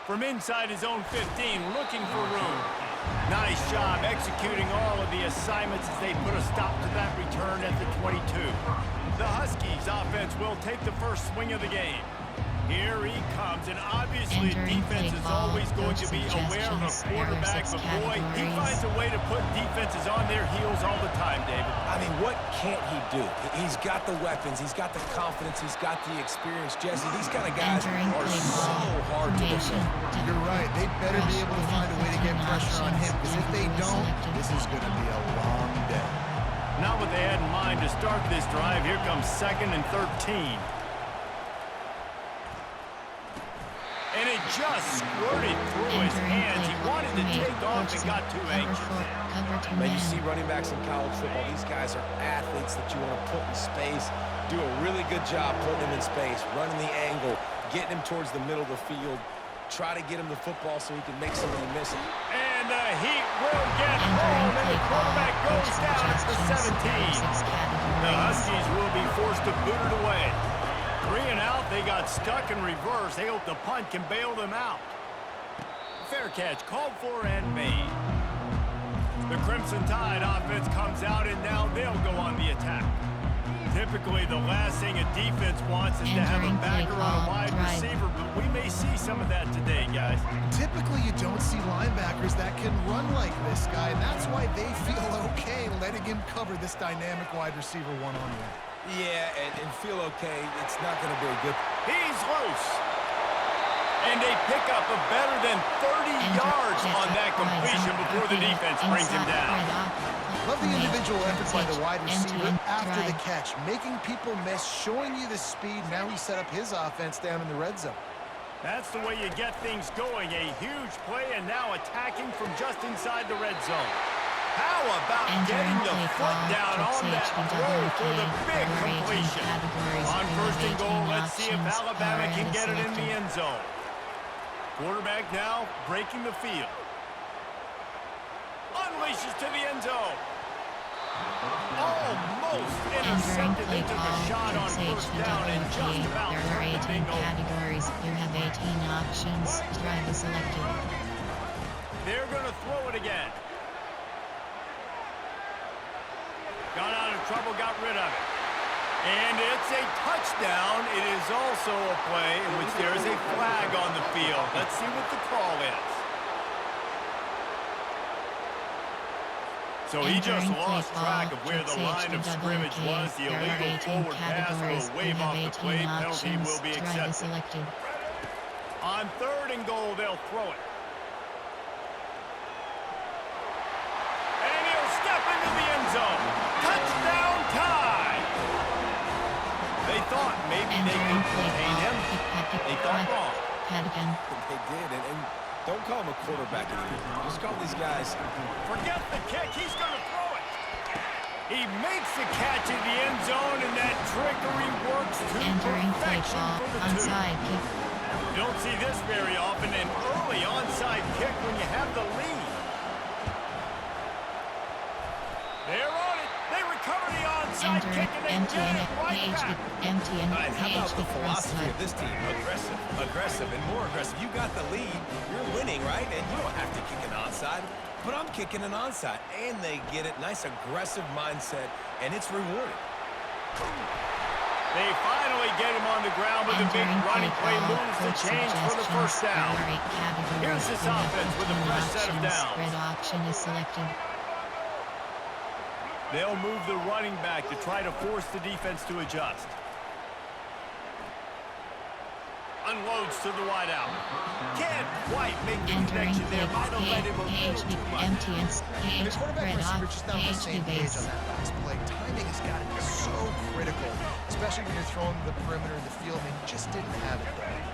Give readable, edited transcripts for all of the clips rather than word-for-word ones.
From inside his own 15, looking for room. Nice job executing all of the assignments as they put a stop to that return at the 22. The Huskies offense will take the first swing of the game. Here he comes, and obviously defense is always going to be aware of a quarterback, but boy, he finds a way to put defenses on their heels all the time, David. I mean, what can't he do? He's got the weapons, he's got the confidence, he's got the experience. Jesse, these kind of guys are so hard to defend. You're right. They better be able to find a way to get pressure on him, because if they don't, this is going to be a long day. Not what they had in mind to start this drive. Here comes 2nd and 13. And it just squirted through his hands. He wanted to take off and got too anxious. Man, you see running backs in college football, these guys are athletes that you want to put in space, do a really good job putting them in space, running the angle, getting him towards the middle of the field, try to get him the football so he can make somebody miss it. And the Heat will get home, and the quarterback goes down at the 17. The Huskies will be forced to boot it away. 3 and out, they got stuck in reverse. They hope the punt can bail them out. Fair catch called for and made. The Crimson Tide offense comes out, and now they'll go on the attack. Typically, the last thing a defense wants is to have a backer on a wide receiver, but we may see some of that today, guys. Typically, you don't see linebackers that can run like this guy, and that's why they feel okay letting him cover this dynamic wide receiver one-on-one. Yeah, and feel okay. It's not going to be a good... He's loose. And they pick up a better than 30 yards on that completion before the defense brings him down. Love the individual effort by the wide receiver after the catch, making people miss, showing you the speed. Now he set up his offense down in the red zone. That's the way you get things going. A huge play, and now attacking from just inside the red zone. How about getting the foot down on that throw for the big completion? On 1st and goal, let's see if Alabama can get it in the end zone. Quarterback now breaking the field. Unleashes to the end zone. Almost intercepted. They took a shot on 1st down and just about turned the thing over. Categories. You have 18 options. Drive is selected. They're going to throw it again. Got out of trouble, got rid of it. And it's a touchdown. It is also a play in which there is a flag on the field. Let's see what the call is. So he just lost track of where the line of scrimmage was. The illegal forward pass will wave off the play. Penalty will be accepted. On 3rd and goal, they'll throw it. And he'll step into the end zone. Touchdown Tide! They thought maybe they could contain him. They thought wrong. They did, and don't call him a quarterback anymore. Just call these guys. Forget the kick. He's going to throw it. He makes the catch in the end zone, and that trickery works to perfection for the two. You don't see this very often, an early onside kick when you have the lead. They're on it. They recover the onside kick, and they get it right back. How about the philosophy of this team? Aggressive, aggressive, and more aggressive. You got the lead. You're winning, right? And you don't have to kick an onside. But I'm kicking an onside. And they get it. Nice aggressive mindset, and it's rewarded. They finally get him on the ground with a big running play, moves the change for the 1st down. Here's this offense with a fresh set of downs. Red option is selected. They'll move the running back to try to force the defense to adjust. Unloads to the wide out. Can't quite make the connection there. Might have let him a little too much. And the quarterback receiver just not on the same page on that last play. Timing has got to be so critical, especially when you're throwing the perimeter of the field, and he just didn't have it there.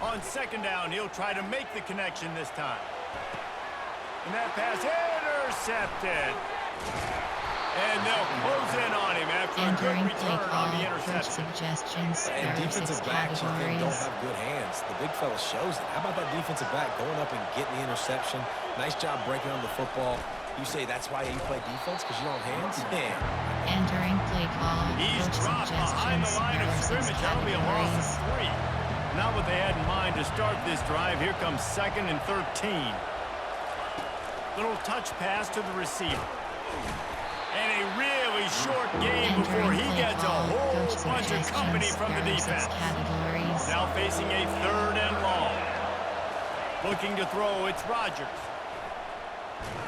On 2nd down, he'll try to make the connection this time. And that pass intercepted. And they'll close in on him after a good return on the interception. And defensive backs you think don't have good hands. The big fella shows it. How about that defensive back going up and getting the interception? Nice job breaking on the football. You say that's why you play defense, because you don't have hands? Yeah. Entering play call. He's dropped behind the line of scrimmage. That'll be a loss of 3. Not what they had in mind to start this drive. Here comes 2nd and 13. Little touch pass to the receiver. And a really short game before he gets a whole bunch of company from the defense. Now facing a 3rd and long. Looking to throw, it's Rodgers.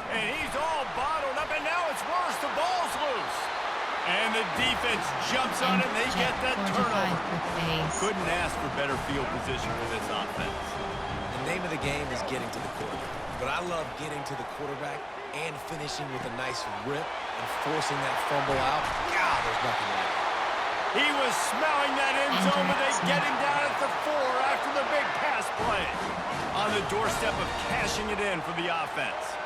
And he's all bottled up, and now it's worse. The ball's loose. And the defense jumps on it, and they get that turnover. Couldn't ask for better field position for this offense. The name of the game is getting to the quarterback. But I love getting to the quarterback and finishing with a nice rip and forcing that fumble out. God, there's nothing like it. He was smelling that end zone, but they get him down at the 4 after the big pass play. On the doorstep of cashing it in for the offense.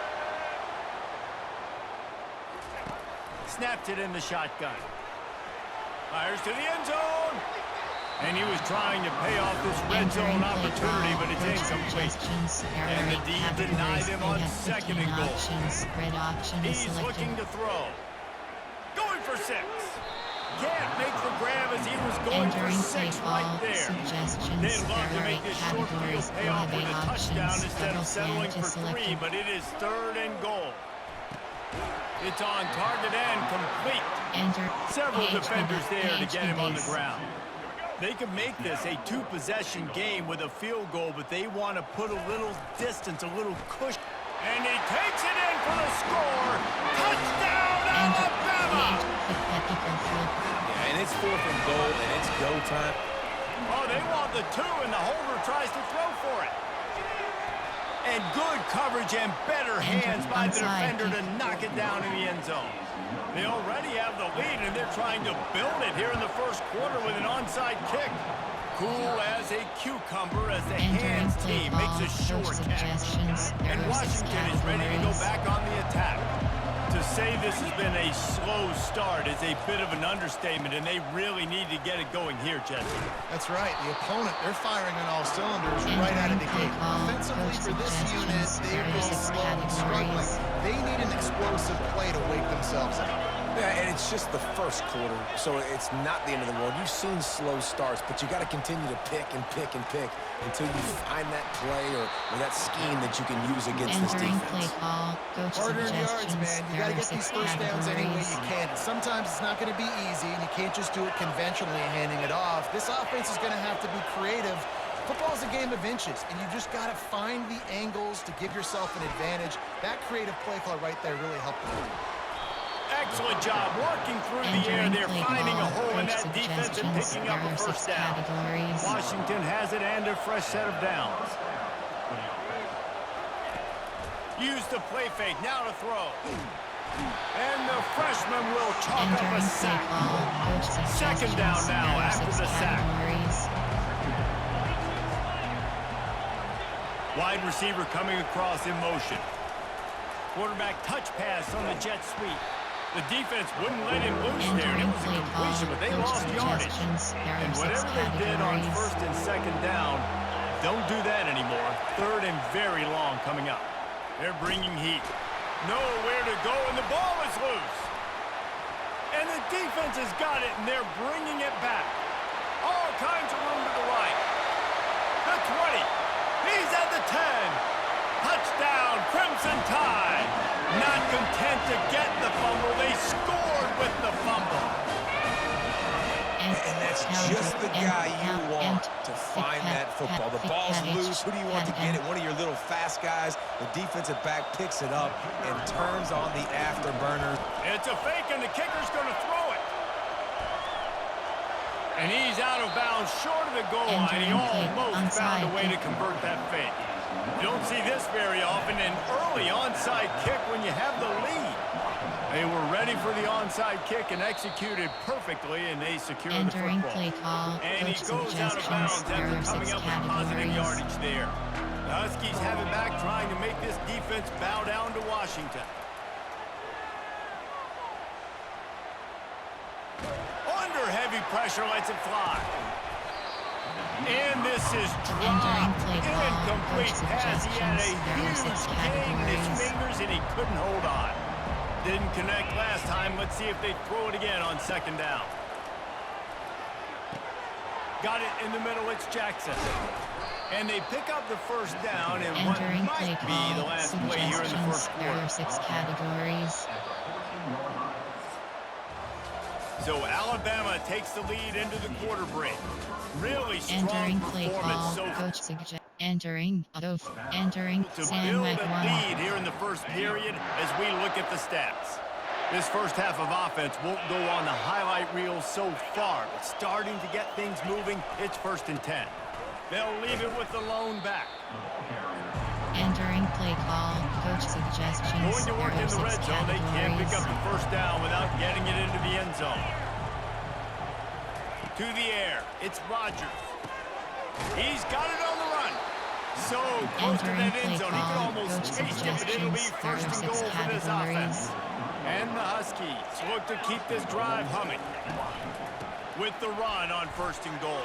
Snapped it in the shotgun. Fires to the end zone. And he was trying to pay off this red zone opportunity, but it's incomplete. And the D denied him on 2nd and goal. He's looking to throw. Going for 6. Can't make the grab as he was going for 6 right there. They'd love to make this short field pay off with a touchdown instead of settling for 3, but it is 3rd and goal. It's on target and complete. Several defenders there to get him on the ground. They could make this a 2-possession game with a field goal, but they want to put a little distance, a little cushion. And he takes it in for the score. Touchdown, Alabama! Yeah, and it's 4th and goal, and it's go time. Oh, they want the 2, and the holder tries to throw for it. And good coverage and better hands by the defender to knock it down in the end zone. They already have the lead, and they're trying to build it here in the first quarter with an onside kick. Cool as a cucumber as the hands team makes a short catch. And Washington is ready to go back on the attack. To say this has been a slow start is a bit of an understatement, and they really need to get it going here, Jesse. That's right. The opponent, they're firing on all cylinders right out of the gate. Offensively for this unit, they're being slow and struggling. They need an explosive play to wake themselves up. Yeah, and it's just the first quarter, so it's not the end of the world. You've seen slow starts, but you got to continue to pick and pick and pick until you find that play or that scheme that you can use against this defense. Hard-earned yards, man. You got to get these first downs any way you can. Sometimes it's not going to be easy, and you can't just do it conventionally handing it off. This offense is going to have to be creative. Football's a game of inches, and you just got to find the angles to give yourself an advantage. That creative play call right there really helped them. Excellent job working through the air. They're finding a hole in that defense and picking up a first down. Washington has it and a fresh set of downs. Use the play fake. Now to throw. And the freshman will chalk up a sack. 2nd down now after the sack. Wide receiver coming across in motion. Quarterback touch pass on the jet sweep. The defense wouldn't let him loose there, and it was a completion, but they lost yardage. And whatever they did on 1st and 2nd down, don't do that anymore. 3rd and very long coming up. They're bringing heat. Nowhere to go, and the ball is loose. And the defense has got it, and they're bringing it back. All kinds of room to the right. The 20. He's at the 10. Touchdown, Crimson Tide. Not content to get the fumble, they scored with the fumble. And that's just the guy you want to find that football. The ball's loose. Who do you want to get it? One of your little fast guys. The defensive back picks it up and turns on the afterburner. It's a fake, and the kicker's going to throw it. And he's out of bounds, short of the goal line. He almost found a way to convert that fake. You don't see this very often, an early onside kick when you have the lead. They were ready for the onside kick and executed perfectly, and they secured the football. And he goes out of bounds after coming up with positive yardage there. The Huskies have it back, trying to make this defense bow down to Washington. Under heavy pressure, lets it fly. And this is dropped. Incomplete pass. He had a huge gain in his fingers, and he couldn't hold on. Didn't connect last time. Let's see if they throw it again on 2nd down. Got it in the middle, it's Jackson. And they pick up the first down in what Entering play might be the call. last play here in the Suggestions. first There quarter. are 6 categories. So Alabama takes the lead into the quarter break. Really strong Entering play performance call. so far. Coach suggest. Entering. Entering. To Sam build a McWilliams. lead here in the first period as we look at the stats. This first half of offense won't go on the highlight reel so far, but starting to get things moving, it's 1st and 10. They'll leave it with the lone back. Entering play call. Coach suggestions. Going to work There in are the 6 red zone, they can't pick up categories. the first down without getting it into the end zone. To the air, it's Rodgers. He's got it on the run. So close to Entering that end play zone, he could call. almost Coach chase it, but it'll be suggestions. 1st and There are goal 6 for this offense. categories. And the Huskies look to keep this drive humming with the run on 1st and goal.